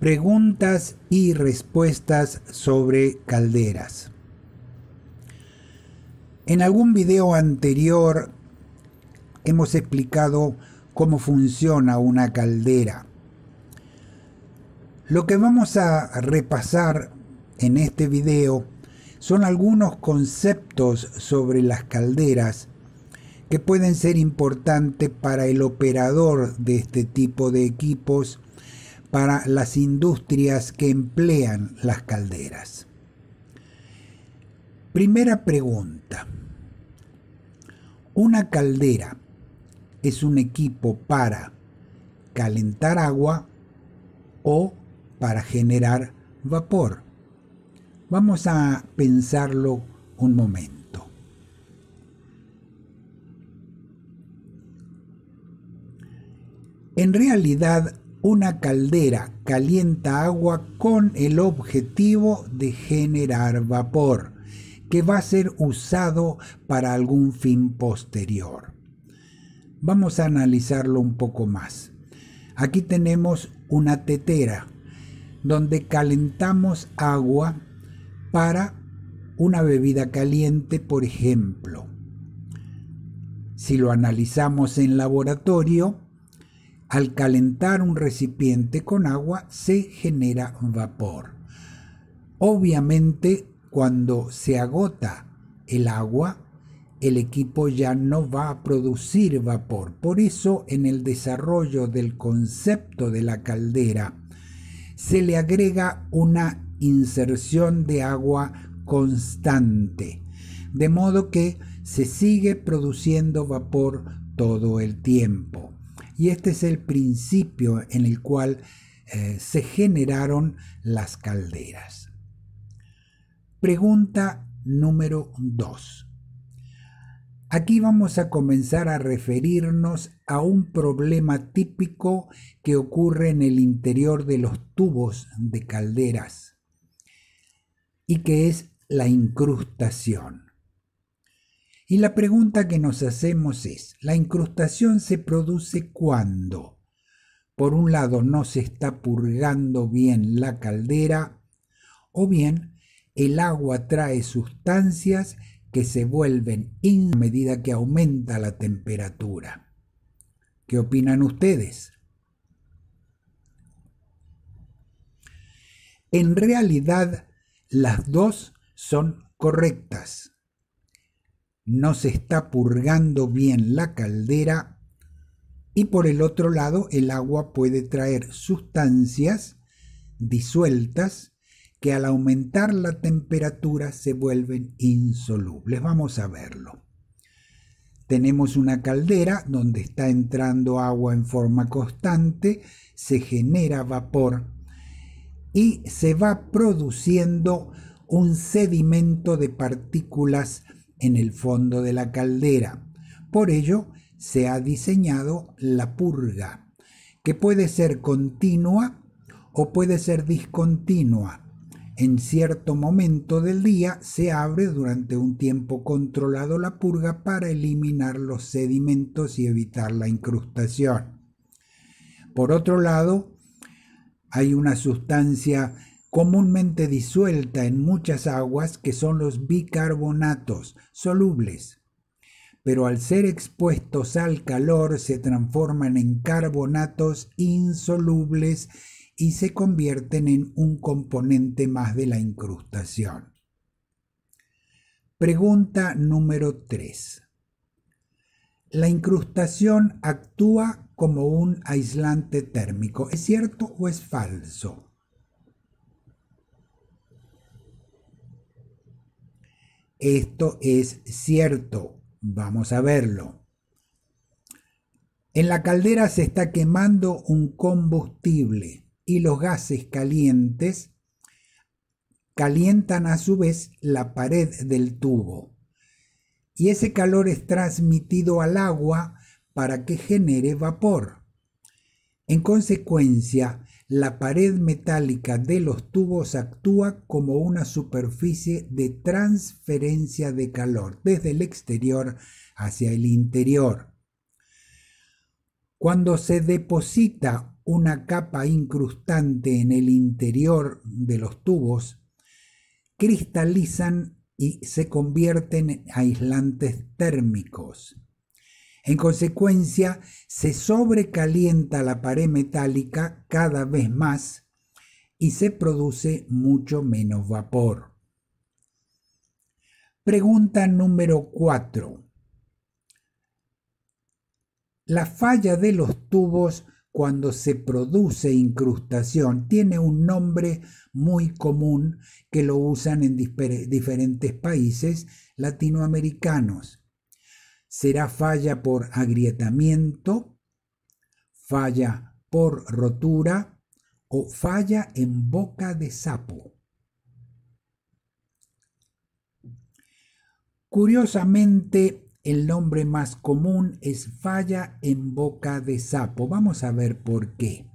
Preguntas y respuestas sobre calderas. En algún video anterior hemos explicado cómo funciona una caldera. Lo que vamos a repasar en este video son algunos conceptos sobre las calderas que pueden ser importantes para el operador de este tipo de equipos, para las industrias que emplean las calderas. Primera pregunta. ¿Una caldera es un equipo para calentar agua o para generar vapor? Vamos a pensarlo un momento. En realidad, una caldera calienta agua con el objetivo de generar vapor, que va a ser usado para algún fin posterior. Vamos a analizarlo un poco más. Aquí tenemos una tetera, donde calentamos agua para una bebida caliente, por ejemplo. Si lo analizamos en laboratorio, al calentar un recipiente con agua se genera vapor. Obviamente, cuando se agota el agua, el equipo ya no va a producir vapor. Por eso, en el desarrollo del concepto de la caldera, se le agrega una inserción de agua constante, de modo que se sigue produciendo vapor todo el tiempo. Y este es el principio en el cual se generaron las calderas. Pregunta número 2. Aquí vamos a comenzar a referirnos a un problema típico que ocurre en el interior de los tubos de calderas y que es la incrustación. Y la pregunta que nos hacemos es, ¿la incrustación se produce cuando, por un lado, no se está purgando bien la caldera, o bien el agua trae sustancias que se vuelven a medida que aumenta la temperatura? ¿Qué opinan ustedes? En realidad, las dos son correctas. No se está purgando bien la caldera y por el otro lado el agua puede traer sustancias disueltas que al aumentar la temperatura se vuelven insolubles. Vamos a verlo. Tenemos una caldera donde está entrando agua en forma constante, se genera vapor y se va produciendo un sedimento de partículas en el fondo de la caldera. Por ello, se ha diseñado la purga, que puede ser continua o puede ser discontinua. En cierto momento del día se abre durante un tiempo controlado la purga para eliminar los sedimentos y evitar la incrustación. Por otro lado, hay una sustancia comúnmente disuelta en muchas aguas que son los bicarbonatos solubles, pero al ser expuestos al calor se transforman en carbonatos insolubles y se convierten en un componente más de la incrustación. Pregunta número 3. La incrustación actúa como un aislante térmico. ¿Es cierto o es falso? Esto es cierto. Vamos a verlo. En la caldera se está quemando un combustible y los gases calientes calientan a su vez la pared del tubo. Y ese calor es transmitido al agua para que genere vapor. En consecuencia, la pared metálica de los tubos actúa como una superficie de transferencia de calor desde el exterior hacia el interior. Cuando se deposita una capa incrustante en el interior de los tubos, cristalizan y se convierten en aislantes térmicos. En consecuencia, se sobrecalienta la pared metálica cada vez más y se produce mucho menos vapor. Pregunta número 4. La falla de los tubos cuando se produce incrustación tiene un nombre muy común que lo usan en diferentes países latinoamericanos. Será falla por agrietamiento, falla por rotura o falla en boca de sapo. Curiosamente, el nombre más común es falla en boca de sapo. Vamos a ver por qué.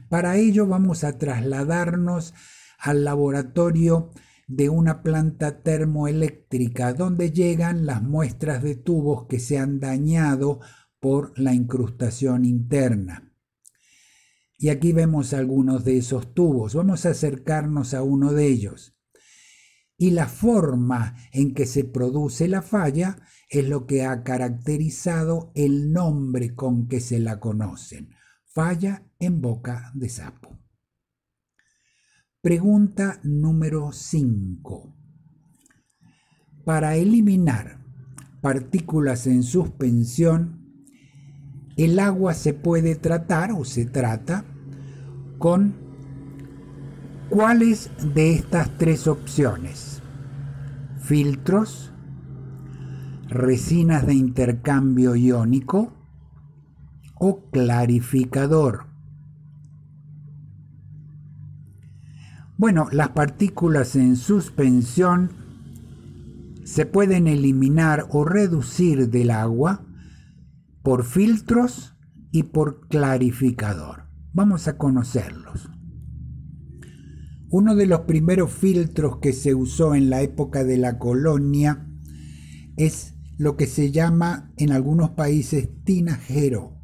Para ello vamos a trasladarnos al laboratorio de una planta termoeléctrica donde llegan las muestras de tubos que se han dañado por la incrustación interna. Y aquí vemos algunos de esos tubos. Vamos a acercarnos a uno de ellos. Y la forma en que se produce la falla es lo que ha caracterizado el nombre con que se la conocen: falla en boca de sapo. Pregunta número 5. Para eliminar partículas en suspensión, el agua se puede tratar o se trata con ¿cuáles de estas tres opciones? Filtros, resinas de intercambio iónico o clarificador. Bueno, las partículas en suspensión se pueden eliminar o reducir del agua por filtros y por clarificador. Vamos a conocerlos. Uno de los primeros filtros que se usó en la época de la colonia es lo que se llama en algunos países tinajero.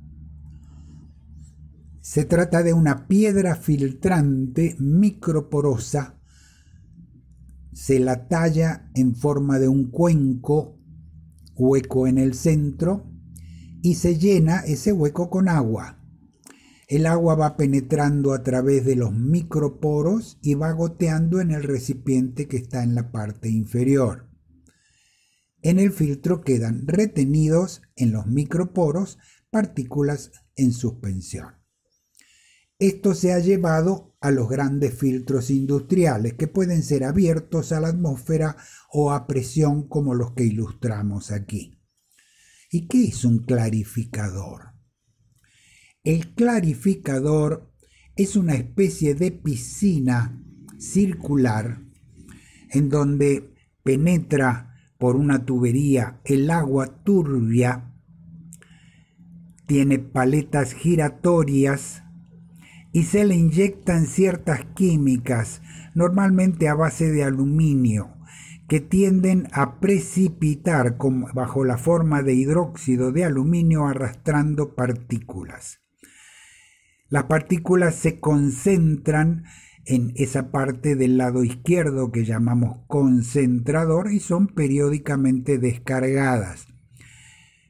Se trata de una piedra filtrante microporosa. Se la talla en forma de un cuenco, hueco en el centro, y se llena ese hueco con agua. El agua va penetrando a través de los microporos y va goteando en el recipiente que está en la parte inferior. En el filtro quedan retenidos en los microporos partículas en suspensión. Esto se ha llevado a los grandes filtros industriales que pueden ser abiertos a la atmósfera o a presión como los que ilustramos aquí. ¿Y qué es un clarificador? El clarificador es una especie de piscina circular en donde penetra por una tubería el agua turbia, tiene paletas giratorias y se le inyectan ciertas químicas, normalmente a base de aluminio, que tienden a precipitar bajo la forma de hidróxido de aluminio arrastrando partículas. Las partículas se concentran en esa parte del lado izquierdo que llamamos concentrador y son periódicamente descargadas.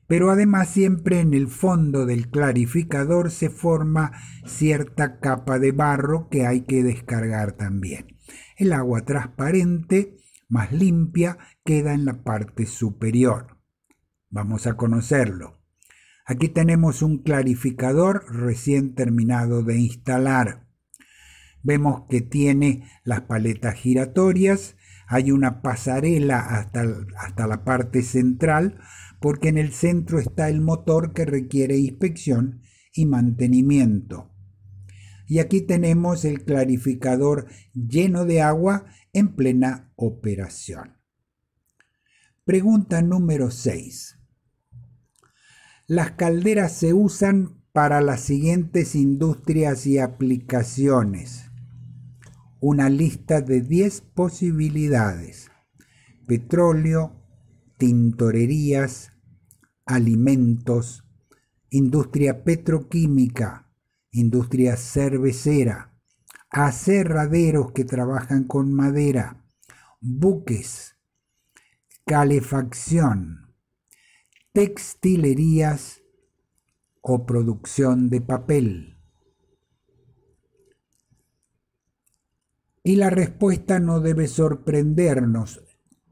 Pero además siempre en el fondo del clarificador se forma cierta capa de barro que hay que descargar también. El agua transparente, más limpia, queda en la parte superior. Vamos a conocerlo. Aquí tenemos un clarificador recién terminado de instalar. Vemos que tiene las paletas giratorias, hay una pasarela hasta la parte central, porque en el centro está el motor que requiere inspección y mantenimiento. Y aquí tenemos el clarificador lleno de agua en plena operación. Pregunta número 6. Las calderas se usan para las siguientes industrias y aplicaciones. Una lista de 10 posibilidades: petróleo, tintorerías, alimentos, industria petroquímica, industria cervecera, aserraderos que trabajan con madera, buques, calefacción, textilerías o producción de papel. Y la respuesta no debe sorprendernos.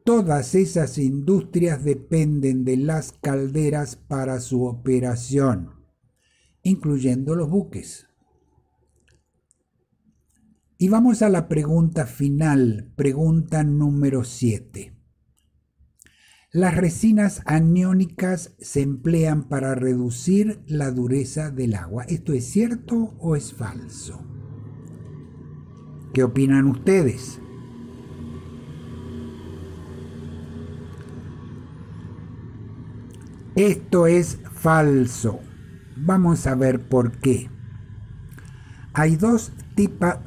Todas esas industrias dependen de las calderas para su operación, incluyendo los buques. Y vamos a la pregunta final, pregunta número 7. Las resinas aniónicas se emplean para reducir la dureza del agua. ¿Esto es cierto o es falso? ¿Qué opinan ustedes? Esto es falso. Vamos a ver por qué. Hay dos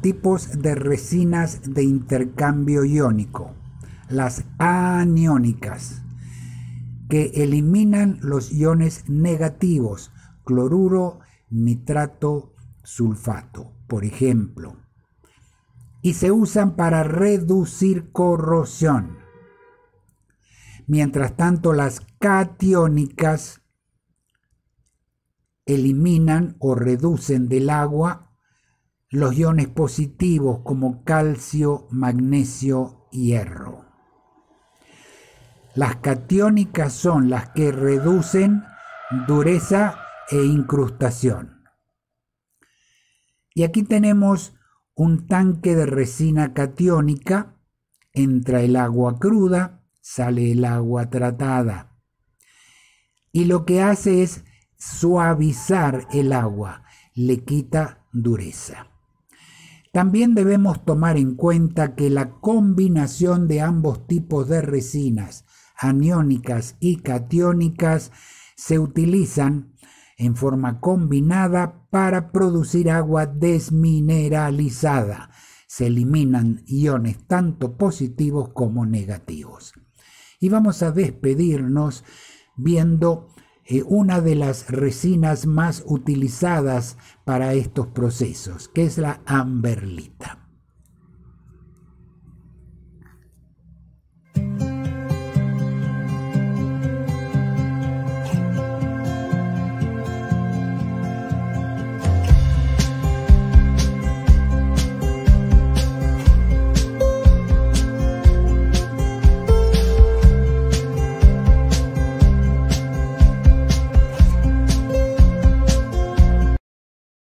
tipos de resinas de intercambio iónico. Las aniónicas, que eliminan los iones negativos, cloruro, nitrato, sulfato, por ejemplo, y se usan para reducir corrosión. Mientras tanto, las catiónicas eliminan o reducen del agua los iones positivos como calcio, magnesio, hierro. Las catiónicas son las que reducen dureza e incrustación. Y aquí tenemos un tanque de resina catiónica. Entra el agua cruda, sale el agua tratada. Y lo que hace es suavizar el agua, le quita dureza. También debemos tomar en cuenta que la combinación de ambos tipos de resinas, aniónicas y catiónicas, se utilizan en forma combinada para producir agua desmineralizada. Se eliminan iones tanto positivos como negativos. Y vamos a despedirnos viendo una de las resinas más utilizadas para estos procesos, que es la amberlita.